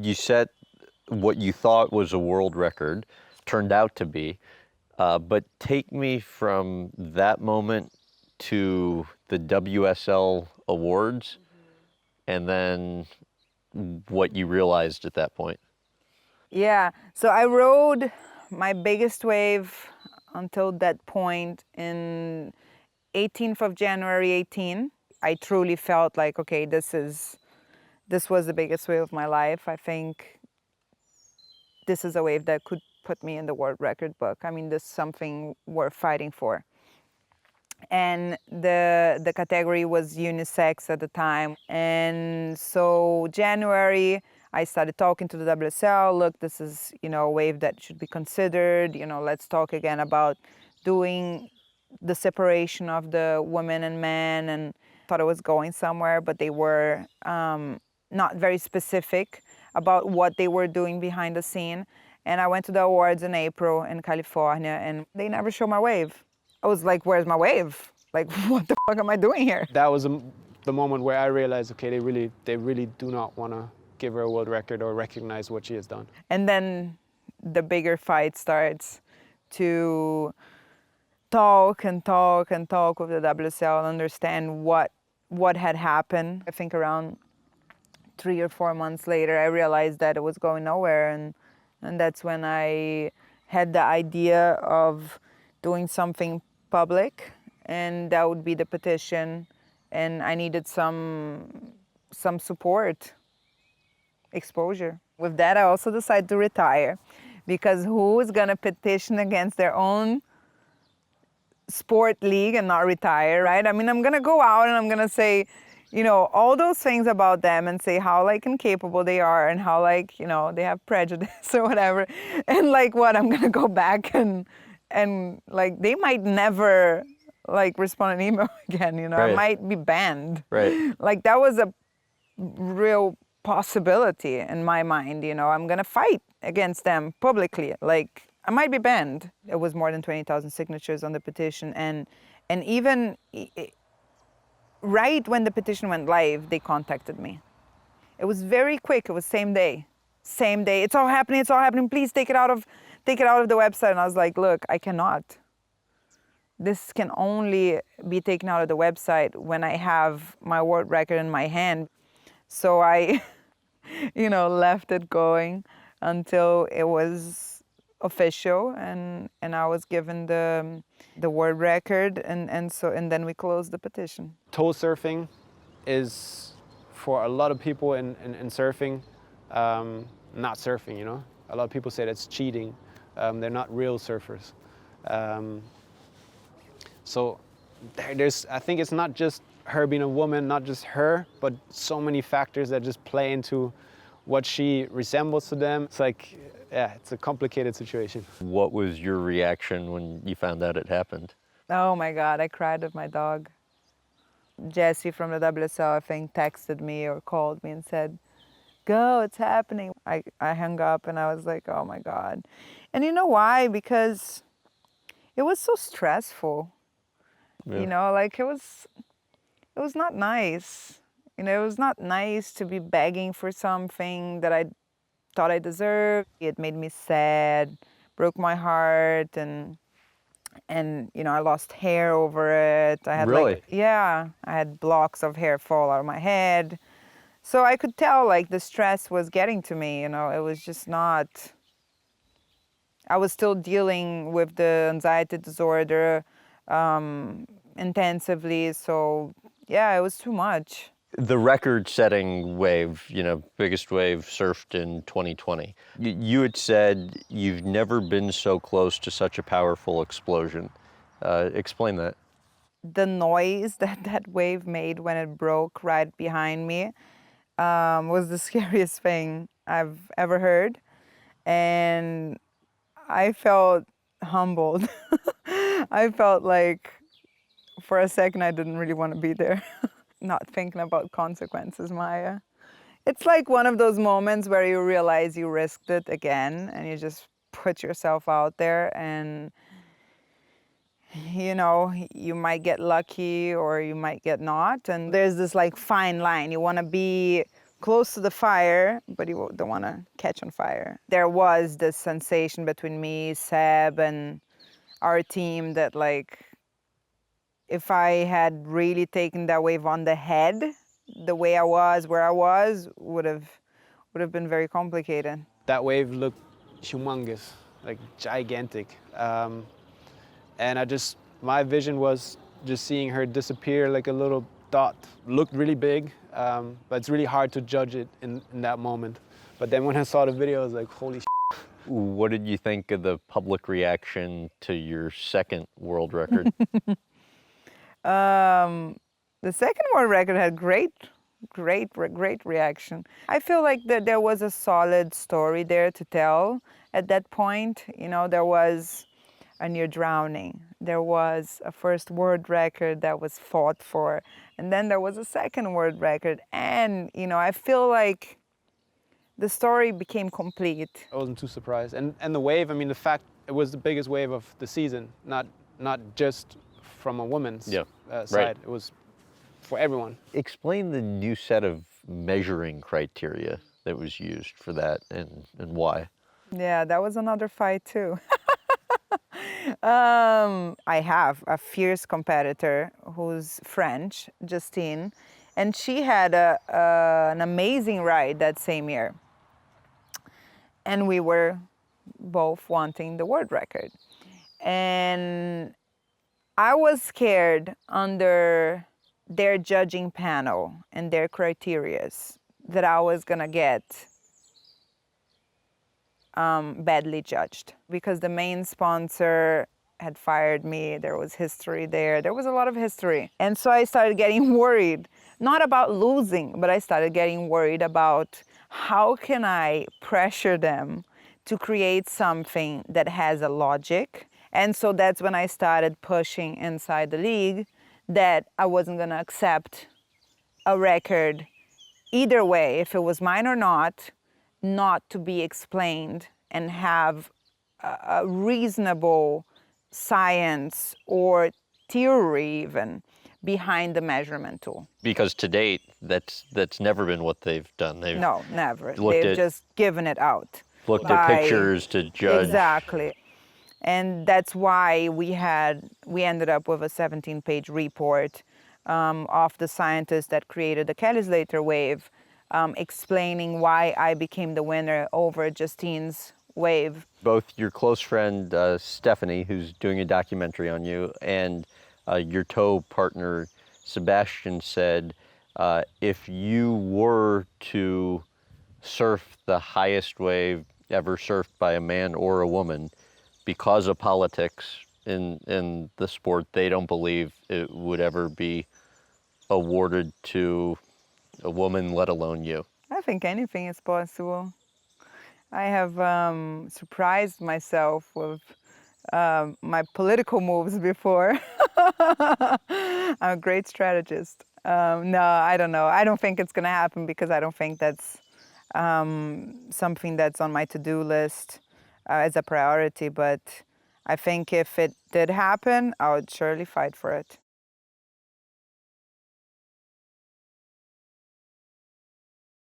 You set what you thought was a world record, turned out to be, but take me from that moment to the WSL awards and then what you realized at that point. Yeah, so I rode my biggest wave until that point in 18th of January 18. I truly felt like, okay, this was the biggest wave of my life. I think this is a wave that could put me in the world record book. I mean, this is something worth fighting for. And the category was unisex at the time. And so January, I started talking to the WSL. Look, this is, a wave that should be considered. Let's talk again about doing the separation of the women and men. And thought it was going somewhere, but they were not very specific about what they were doing behind the scene. And I went to the awards in April in California, and they never showed my wave. I was like, where's my wave? Like, what the fuck am I doing here? That was the moment where I realized, okay, they really do not want to give her a world record or recognize what she has done. And then the bigger fight starts to talk and talk and talk with the WSL and understand what had happened. I think around 3 or 4 months later, I realized that it was going nowhere. And that's when I had the idea of doing something public, and that would be the petition. And I needed some support, exposure. With that, I also decided to retire, because who's gonna petition against their own sport league and not retire, right? I mean, I'm gonna go out and I'm gonna say, all those things about them and say how incapable they are and how they have prejudice or whatever. And I'm gonna go back and they might never respond an email again, Right. I might be banned. Right. That was a real possibility in my mind, I'm gonna fight against them publicly. I might be banned. It was more than 20,000 signatures on the petition, and even right when the petition went live, they contacted me. It was very quick. It was same day. It's all happening. Please take it out of the website. And I was like, look, I cannot. This can only be taken out of the website when I have my world record in my hand. So I, left it going until it was official, and I was given the world record, and then we closed the petition. Toe surfing is, for a lot of people in surfing, not surfing, A lot of people say that's cheating. They're not real surfers. So I think it's not just her being a woman, not just her, but so many factors that just play into what she resembles to them. It's it's a complicated situation. What was your reaction when you found out it happened? Oh my God, I cried with my dog. Jesse from the WSL, I think, texted me or called me and said, go, it's happening. I hung up and I was like, oh my God. And you know why? Because it was so stressful. Yeah. It was not nice. It was not nice to be begging for something that I thought I deserved. It made me sad, broke my heart, and I lost hair over it. I had Really? I had blocks of hair fall out of my head. So I could tell the stress was getting to me, it was just not. I was still dealing with the anxiety disorder intensively, so yeah, it was too much. The record-setting wave, biggest wave surfed in 2020. You had said you've never been so close to such a powerful explosion. Explain that. The noise that wave made when it broke right behind me was the scariest thing I've ever heard. And I felt humbled. I felt like for a second I didn't really want to be there. Not thinking about consequences, Maya. It's like one of those moments where you realize you risked it again and you just put yourself out there, and you might get lucky or you might get not. And there's this fine line. You want to be close to the fire, but you don't want to catch on fire. There was this sensation between me, Seb, and our team that, like, if I had really taken that wave on the head, the way I was, where I was, would have been very complicated. That wave looked humongous, like gigantic. And my vision was just seeing her disappear like a little dot. Looked really big, but it's really hard to judge it in that moment. But then when I saw the video, I was like, holy shit. What did you think of the public reaction to your second world record? The second world record had great reaction. I feel like that there was a solid story there to tell at that point. You know, there was a near drowning. There was a first world record that was fought for. And then there was a second world record. And, you know, I feel like the story became complete. I wasn't too surprised. And the wave, I mean, the fact it was the biggest wave of the season, not just from a woman's side. Right. It was for everyone. Explain the new set of measuring criteria that was used for that and why. Yeah, that was another fight too. I have a fierce competitor who's French, Justine, and she had an amazing ride that same year. And we were both wanting the world record. And I was scared under their judging panel and their criterias that I was gonna get badly judged, because the main sponsor had fired me. There was history there. There was a lot of history. And so I started getting worried, not about losing, but I started getting worried about how can I pressure them to create something that has a logic. And so that's when I started pushing inside the league that I wasn't gonna accept a record either way, if it was mine or not to be explained and have a reasonable science or theory even behind the measurement tool. Because to date, that's never been what they've done. No, never. Looked They've at- just given it out. Looked at by- pictures to judge. Exactly. And that's why we ended up with a 17-page report of the scientists that created the Kelly Slater wave, explaining why I became the winner over Justine's wave. Both your close friend Stephanie, who's doing a documentary on you, and your tow partner Sebastian said, if you were to surf the highest wave ever surfed by a man or a woman, because of politics in the sport, they don't believe it would ever be awarded to a woman, let alone you. I think anything is possible. I have surprised myself with my political moves before. I'm a great strategist. No, I don't know. I don't think it's going to happen, because I don't think that's something that's on my to-do list as a priority. But I think if it did happen, I would surely fight for it.